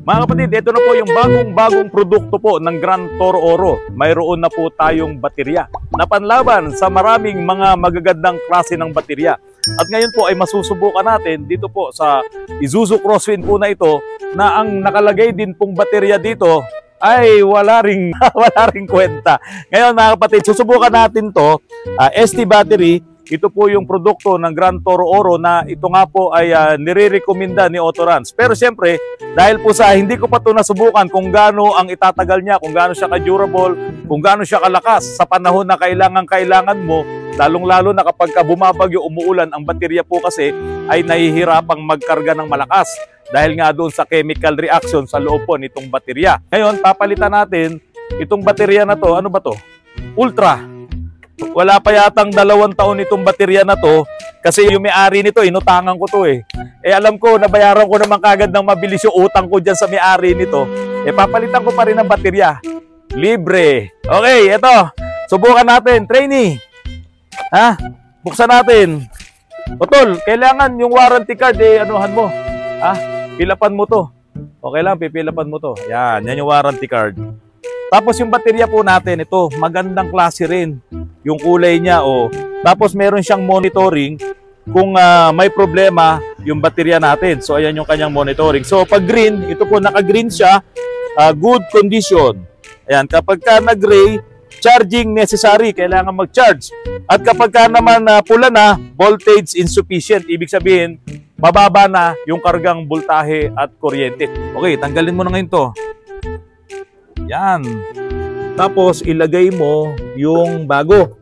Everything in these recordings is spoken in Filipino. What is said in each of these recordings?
Mga kapatid, ito na po yung bagong produkto po ng Gran Toro Oro. Mayroon na po tayong baterya na panlaban sa maraming mga magagandang klase ng baterya. At ngayon po ay masusubukan natin dito po sa Isuzu Crosswind po na ito na ang nakalagay din pong baterya dito ay wala ring kwenta. Ngayon mga kapatid, susubukan natin to ST battery. Ito po yung produkto ng Gran Toro Oro na ito nga po ay nire-recommenda ni Autorans. Pero siyempre, dahil po sa hindi ko pa ito nasubukan kung gaano ang itatagal niya, kung gaano siya ka-durable, kung gaano siya kalakas sa panahon na kailangan mo, lalong-lalo na kapag bumabagyo, umuulan, ang baterya po kasi ay nahihirapang magkarga ng malakas dahil nga doon sa chemical reaction sa loob po nitong baterya. Ngayon, papalitan natin itong baterya na to. Ano ba to? Ultra. Wala pa yatang 2 taon itong baterya na to kasi yung may-ari nito, inutangan ko to eh. Alam ko, nabayaran ko naman kagad ng mabilis yung utang ko dyan sa may-ari nito. Papalitan ko pa rin ng baterya. Libre. Okay, eto. Subukan natin. Trainee. Buksan natin. Tol, kailangan yung warranty card anuhan mo. Pilapan mo to. Okay lang, pipilapan mo to. Yan yung warranty card. Tapos yung baterya po natin, ito, magandang klase rin. Yung kulay niya, Tapos meron siyang monitoring kung may problema yung baterya natin. So, ayan yung kanyang monitoring. So, pag green, ito po naka-green siya, good condition. Ayan, kapag ka nag-gray, charging necessary, kailangan mag-charge. At kapag ka naman pula na, voltage insufficient. Ibig sabihin, mababa na yung kargang voltahe at kuryente. Okay, tanggalin mo na ngayon to. Yan. Tapos, ilagay mo yung bago.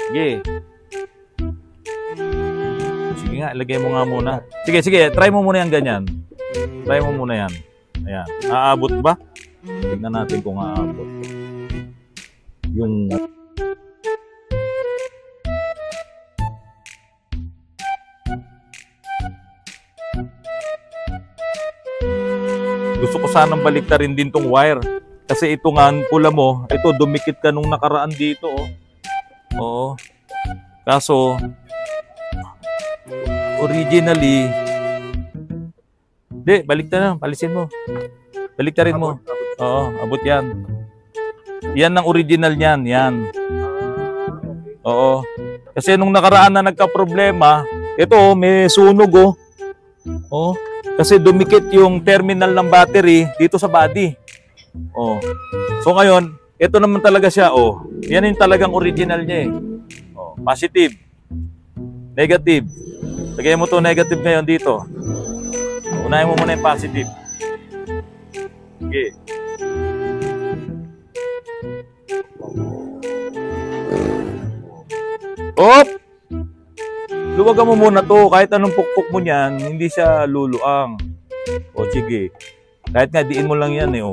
Sige. Sige nga, ilagay mo nga muna. Sige, try mo muna yan ganyan. Try mo muna yan. Ayan. Aabot ba? Tingnan natin kung aabot. Yung... Gusto ko sanang baliktarin din tong wire. Kasi ito nga, pula mo, ito dumikit ka nung nakaraan dito. Oo. Kaso, originally, baliktarin na, palisin mo. Baliktarin mo. Oo, abot yan. Yan ang original niyan, yan. Oo. Kasi nung nakaraan na nagka-problema, ito may sunog kasi dumikit yung terminal ng battery dito sa body. So ngayon, ito naman talaga siya, Yan yung talagang original niya eh. Positive. Negative. Lagay mo to negative ngayon dito. Unahin mo muna yung positive. Okay. Luwagan mo muna to. Kahit anong pukpuk mo niyan, hindi siya luluang. Sige. Kahit nga, diin mo lang yan eh,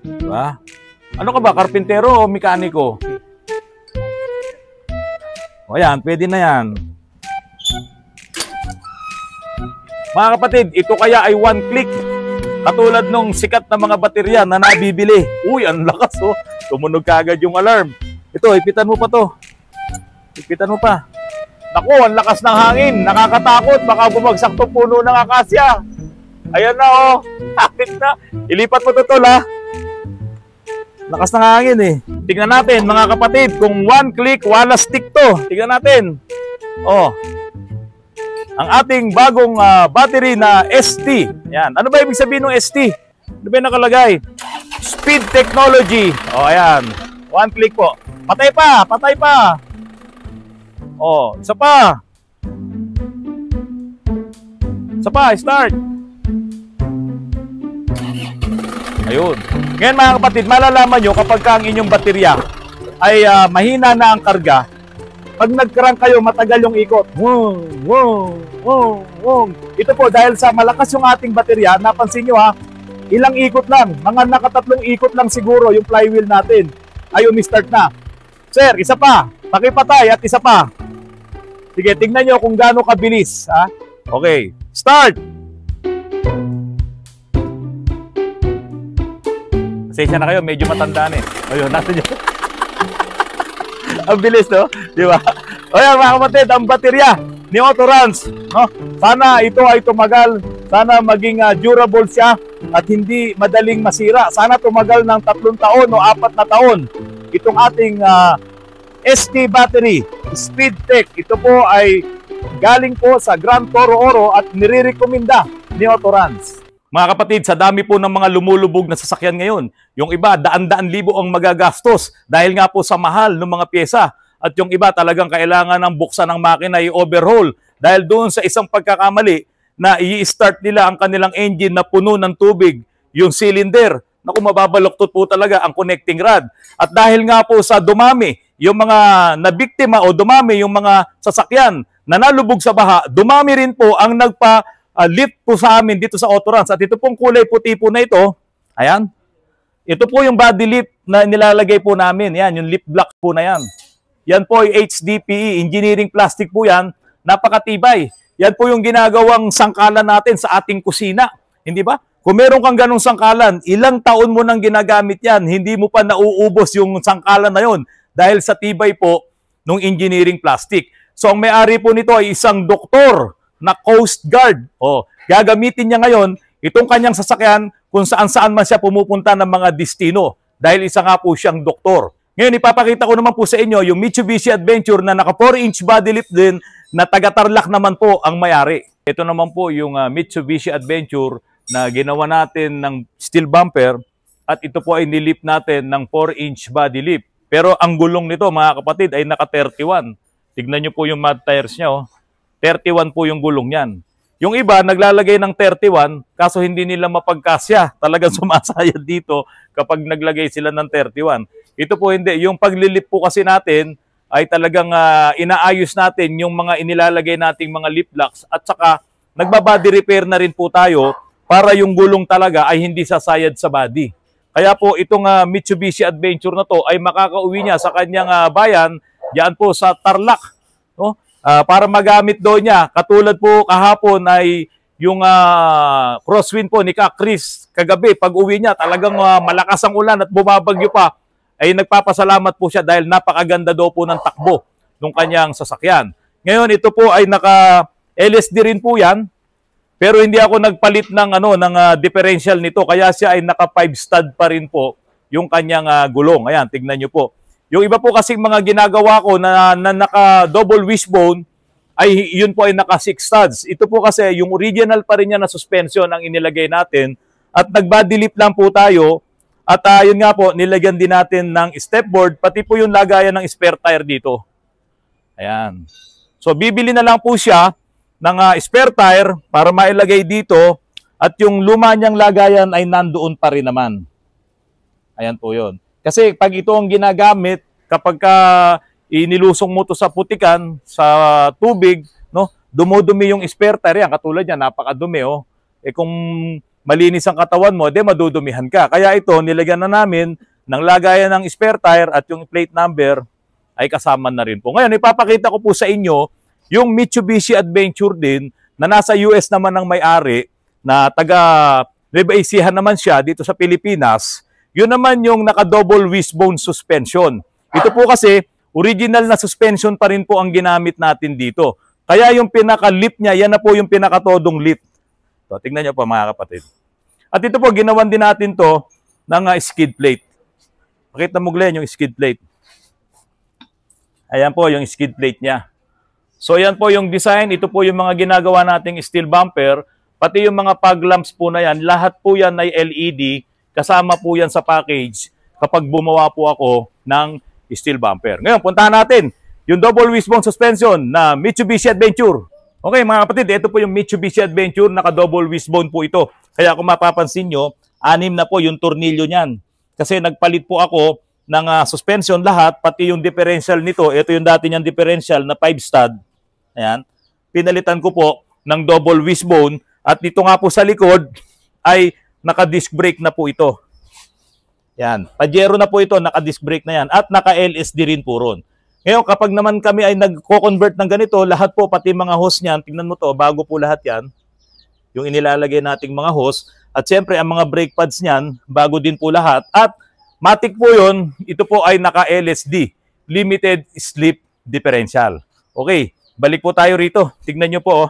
Diba? Ano ka ba? Karpintero o mekaniko? Ayan, pwede na yan. Mga kapatid, ito kaya ay one click. Katulad nung sikat na mga baterya na nabibili. Uy, ang lakas Tumunog kagad yung alarm. Ito, ipitan mo pa to. Ipitan mo pa. Naku, ang lakas ng hangin. Nakakatakot. Baka bumagsak to puno ng akasya. Ayan na Hapit na. Ilipat mo to tol Lakas ng hangin eh. Tingnan natin mga kapatid kung one click, wala stick to. Tingnan natin. Ang ating bagong battery na ST. Yan. Ano ba ibig sabihin ng ST? Ano ba yung nakalagay? Speed Technology. Ayan. One click po. Patay pa. Patay pa. Isa pa. Isa pa. Start. Ayun. Ngayon mga kapatid, malalaman nyo kapag ang inyong baterya ay mahina na ang karga. Pag nag-crank kayo, matagal yung ikot. Ito po, dahil sa malakas yung ating baterya, napansin nyo ilang ikot lang. Mga nakatatlong ikot lang siguro yung flywheel natin. Ay, umi-start na. Sir, isa pa. Pakipatay at isa pa. Sige, tingnan nyo kung gaano kabilis. Okay, start! Pasensya na kayo, medyo matanda na eh. Ayun, nasa dyan. Ang bilis, no? Di ba? O yan, mga kapatid, ang baterya. ni Autorans. No? Sana ito ay tumagal, sana maging durable siya at hindi madaling masira. Sana tumagal ng 3 taon o 4 na taon itong ating ST battery, Speedtech. Ito po ay galing po sa Grand Toro Oro at nire-recommenda ni Autorans. Mga kapatid, sa dami po ng mga lumulubog na sasakyan ngayon, yung iba daan-daan libo ang magagastos dahil nga po sa mahal ng mga pyesa. At yung iba talagang kailangan ng buksan ng makina i-overhaul dahil doon sa isang pagkakamali na i-start nila ang kanilang engine na puno ng tubig, yung cylinder. Naku, mababaluktot po talaga ang connecting rod. At dahil nga po sa dumami, yung mga nabiktima o dumami yung mga sasakyan na nalubog sa baha, dumami rin po ang lift po sa amin dito sa Autorans. At ito pong kulay puti po na ito, ayan, ito po yung body lift na nilalagay po namin. Yan, yung lift block po na yan. Yan po yung HDPE, engineering plastic po yan, napakatibay. Yan po yung ginagawang sangkalan natin sa ating kusina, hindi ba? Kung meron kang ganong sangkalan, ilang taon mo nang ginagamit yan, hindi mo pa nauubos yung sangkalan na yon dahil sa tibay po ng engineering plastic. So ang may-ari po nito ay isang doktor na Coast Guard. O, gagamitin niya ngayon itong kanyang sasakyan kung saan-saan man siya pumupunta ng mga destino dahil isa nga po siyang doktor. Ngayon, ipapakita ko naman po sa inyo yung Mitsubishi Adventure na naka 4-inch body lift din na taga-Tarlac naman po ang may-ari. Ito naman po yung Mitsubishi Adventure na ginawa natin ng steel bumper at ito po ay nilift natin ng 4-inch body lift. Pero ang gulong nito mga kapatid ay naka 31. Tignan nyo po yung mud tires niya. Oh. 31 po yung gulong niyan. Yung iba, naglalagay ng 31, kaso hindi nila mapagkasya. Talagang sumasayad dito kapag naglagay sila ng 31. Ito po hindi. Yung paglilip po kasi natin, ay talagang inaayos natin yung mga inilalagay nating mga lip locks at saka nagbabody repair na rin po tayo para yung gulong talaga ay hindi sasayad sa body. Kaya po itong Mitsubishi Adventure na to ay makakauwi niya sa kanyang bayan, diyan po sa Tarlac. No? Para magamit doon niya. Katulad po kahapon ay yung crosswind po ni Chris kagabi. Pag uwi niya talagang malakas ang ulan at bumabagyo pa. Ay nagpapasalamat po siya dahil napakaganda daw po ng takbo ng kanyang sasakyan. Ngayon ito po ay naka LSD rin po yan. Pero hindi ako nagpalit ng differential nito kaya siya ay naka 5 stud pa rin po yung kanyang gulong. Ayan, tignan niyo po. Yung iba po kasing mga ginagawa ko na naka double wishbone ay yun po ay naka 6 studs. Ito po kasi yung original pa rin niya na suspension ang inilagay natin at nag-body lift lang po tayo at yun nga po nilagyan din natin ng stepboard pati po yung lagayan ng spare tire dito. Ayan. So bibili na lang po siya ng spare tire para mailagay dito at yung luma niyang lagayan ay nandoon pa rin naman. Ayan po yun. Kasi pag ito ang ginagamit, kapag inilusong mo to sa putikan, sa tubig, no, dumudumi yung spare tire yan. Katulad yan, napakadumi. Oh. Kung malinis ang katawan mo, madudumihan ka. Kaya ito, nilagyan na namin ng lagayan ng spare tire at yung plate number ay kasama na rin po. Ngayon, ipapakita ko po sa inyo yung Mitsubishi Adventure din na nasa US naman ng may-ari na taga Nueva Ecija naman siya dito sa Pilipinas. Yun naman yung naka-double wishbone suspension. Ito po kasi, original na suspension pa rin po ang ginamit natin dito. Kaya yung pinaka-lip niya, yan na po yung pinaka-todong lip. So, tingnan niyo po mga kapatid. At ito po, ginawan din natin to ng skid plate. Pakita mo Glenn yung skid plate. Ayan po yung skid plate niya. So, yan po yung design. Ito po yung mga ginagawa nating steel bumper. Pati yung mga fog lamps po na yan. Lahat po yan ay LED. Kasama po yan sa package kapag bumawa po ako ng steel bumper. Ngayon, puntahan natin yung double wishbone suspension na Mitsubishi Adventure. Okay mga kapatid, ito po yung Mitsubishi Adventure, naka-double wishbone po ito. Kaya kung mapapansin nyo, 6 na po yung tornilyo niyan. Kasi nagpalit po ako ng suspension lahat, pati yung differential nito. Ito yung dati niyang differential na 5 stud. Ayan. Pinalitan ko po ng double wishbone at dito nga po sa likod ay naka-disc brake na po ito. Yan. Pajero na po ito, naka-disc brake na yan. At naka-LSD rin po ron. Ngayon, kapag naman kami ay nagko-convert ng ganito, lahat po, pati mga hose niyan, tingnan mo to, bago po lahat yan, yung inilalagay nating mga hose. At siyempre, ang mga brake pads niyan, bago din po lahat. At matic po yun, ito po ay naka-LSD, Limited Slip Differential. Okay, balik po tayo rito. Tignan nyo po.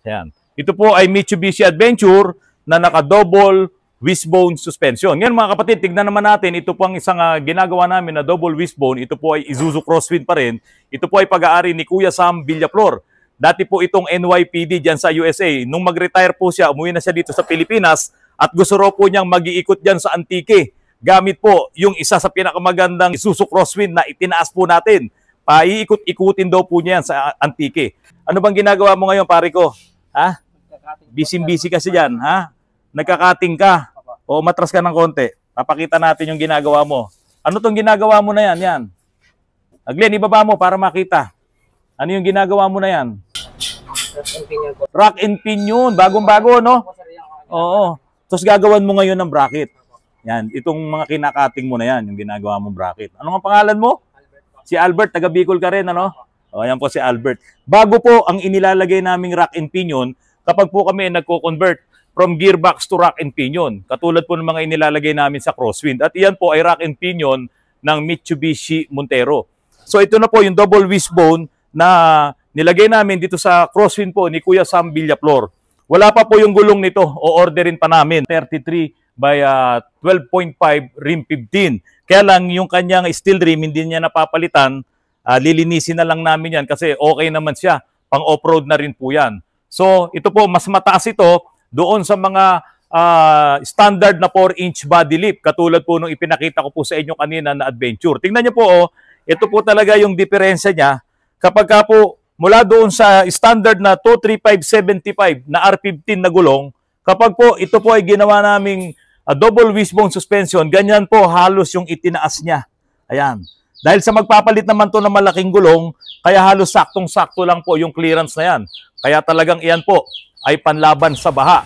Ayan. Ito po ay Mitsubishi Adventure na naka-double wishbone suspension. Ngayon mga kapatid, tignan naman natin. Ito po ang isang ginagawa namin na double wishbone. Ito po ay Isuzu Crosswind pa rin. Ito po ay pag-aari ni Kuya Sam Villaflor. Dati po itong NYPD dyan sa USA. Nung mag-retire po siya, umuwi na siya dito sa Pilipinas at gusto raw po niyang mag-iikot dyan sa Antique. Gamit po yung isa sa pinakamagandang Isuzu Crosswind na itinaas po natin. Paiikot-ikutin daw po niya yan sa Antique. Ano bang ginagawa mo ngayon, pare ko? Ha? Busy-busy kasi dyan, ha? Nagkakating ka. O matras ka ng konti. Papakita natin yung ginagawa mo. Ano tong ginagawa mo na yan? Yan. Glenn, ibaba mo para makita. Ano yung ginagawa mo na yan? Rack and pinion. Bagong-bago, no? Oo. Tapos gagawan mo ngayon ng bracket. Yan. Itong mga kinakating mo na yan, yung ginagawa mong bracket. Ano ang pangalan mo? Si Albert, taga Bicol ka rin, ano? O, yan po si Albert. Bago po ang inilalagay naming rack and pinion, kapag po kami nagko-convert from gearbox to rack and pinion, katulad po ng mga inilalagay namin sa Crosswind. At iyan po ay rack and pinion ng Mitsubishi Montero. So ito na po yung double wishbone na nilagay namin dito sa Crosswind po ni Kuya Sam Villaflor. Wala pa po yung gulong nito, o orderin pa namin. 33 by 12.5 rim 15. Kaya lang yung kanyang steel rim hindi niya napapalitan, lilinisin na lang namin yan kasi okay naman siya. Pang off-road na rin po yan. So ito po, mas mataas ito doon sa mga standard na 4-inch body lift. Katulad po nung ipinakita ko po sa inyo kanina na Adventure. Tingnan niyo po, ito po talaga yung diferensya niya. Kapag ka po mula doon sa standard na 235/75 na R15 na gulong, kapag po ito po ay ginawa naming double wishbone suspension, ganyan po halos yung itinaas niya. Ayan. Dahil sa magpapalit naman to ng malaking gulong, kaya halos saktong-sakto lang po yung clearance na yan. Kaya talagang iyan po ay panlaban sa baha.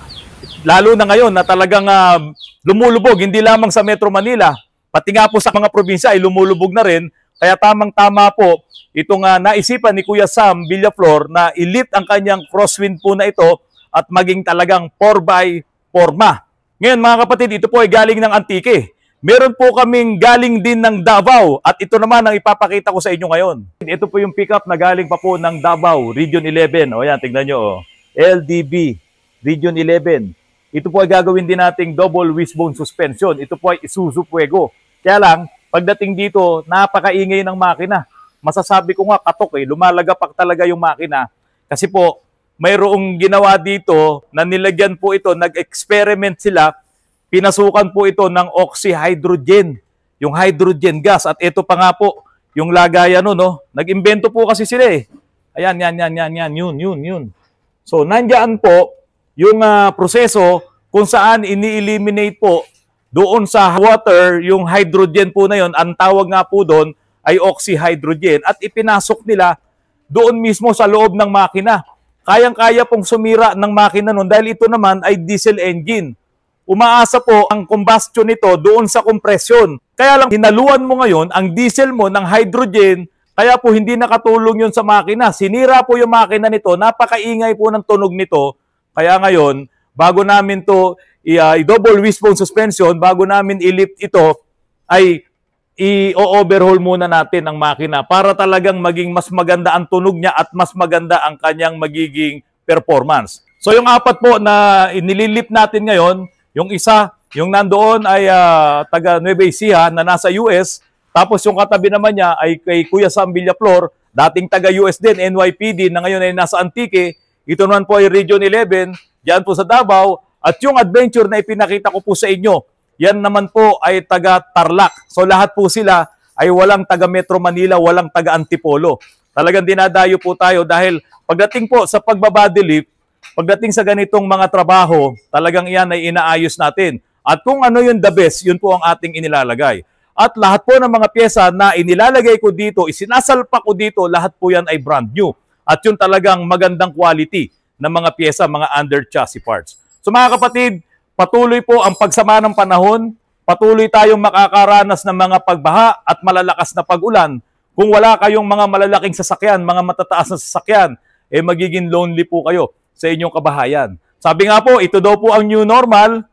Lalo na ngayon na talagang lumulubog, hindi lamang sa Metro Manila, pati nga po sa mga probinsya ay lumulubog na rin. Kaya tamang-tama po itong naisipan ni Kuya Sam Villaflor na i-lift ang kanyang Crosswind po na ito at maging talagang 4x4. Ngayon mga kapatid, ito po ay galing ng Antique. Meron po kaming galing din ng Davao at ito naman ang ipapakita ko sa inyo ngayon. Ito po yung pickup na galing pa po ng Davao, Region 11. O yan, tignan nyo. LDB, Region 11. Ito po ay gagawin din nating double wishbone suspension. Ito po ay Isuzu Fuego. Kaya lang, pagdating dito, napakaingay ng makina. Masasabi ko nga katok lumalagapak talaga yung makina. Kasi po, mayroong ginawa dito na nilagyan po ito, nag-experiment sila, pinasukan po ito ng oxyhydrogen, yung hydrogen gas. At ito pa nga po, yung lagayan no? Nag-imbento po kasi sila Ayan, yan, yun. So, nandiyan po yung proseso kung saan ini-eliminate po doon sa water, yung hydrogen po na yun, ang tawag nga po doon ay oxyhydrogen. At ipinasok nila doon mismo sa loob ng makina. Kayang-kaya pong sumira ng makina nun dahil ito naman ay diesel engine. Umaasa po ang combustion nito doon sa compression. Kaya lang hinaluan mo ngayon ang diesel mo ng hydrogen, kaya po hindi nakatulong yun sa makina. Sinira po yung makina nito, napakaingay po ng tunog nito. Kaya ngayon, bago namin to i-double wishbone suspension, bago namin i-lift ito, ay i-overhaul muna natin ang makina para talagang maging mas maganda ang tunog niya at mas maganda ang kanyang magiging performance. So yung apat po na inililift natin ngayon, yung isa, yung nandoon ay taga Nueva Ecija na nasa US, tapos yung katabi naman niya ay kay Kuya Sam Villaflor, dating taga US din, NYPD, na ngayon ay nasa Antique. Ito naman po ay Region 11, diyan po sa Davao, at yung Adventure na ipinakita ko po sa inyo, yan naman po ay taga Tarlac. So lahat po sila ay walang taga Metro Manila, walang taga Antipolo. Talagang dinadayo po tayo dahil pagdating po sa pagbabody lift, pagdating sa ganitong mga trabaho, talagang iyan ay inaayos natin. At kung ano yung the best, yun po ang ating inilalagay. At lahat po ng mga pyesa na inilalagay ko dito, isinasalpak ko dito, lahat po yan ay brand new. At yun talagang magandang quality ng mga pyesa, mga under chassis parts. So mga kapatid, patuloy po ang pagsama ng panahon, patuloy tayong makakaranas ng mga pagbaha at malalakas na pag-ulan. Kung wala kayong mga malalaking sasakyan, mga matataas na sasakyan, magiging lonely po kayo sa inyong kabahayan. Sabi nga po, ito daw po ang new normal,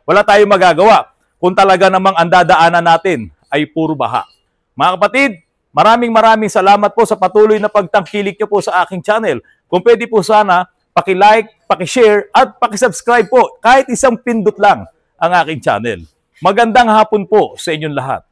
wala tayong magagawa kung talaga namang ang dadaanan natin ay puro baha. Mga kapatid, Maraming salamat po sa patuloy na pagtangkilik nyo po sa aking channel. Kung pwede po sana, paki-like, paki-share, at paki-subscribe po. Kahit isang pindot lang ang aking channel. Magandang hapon po sa inyong lahat.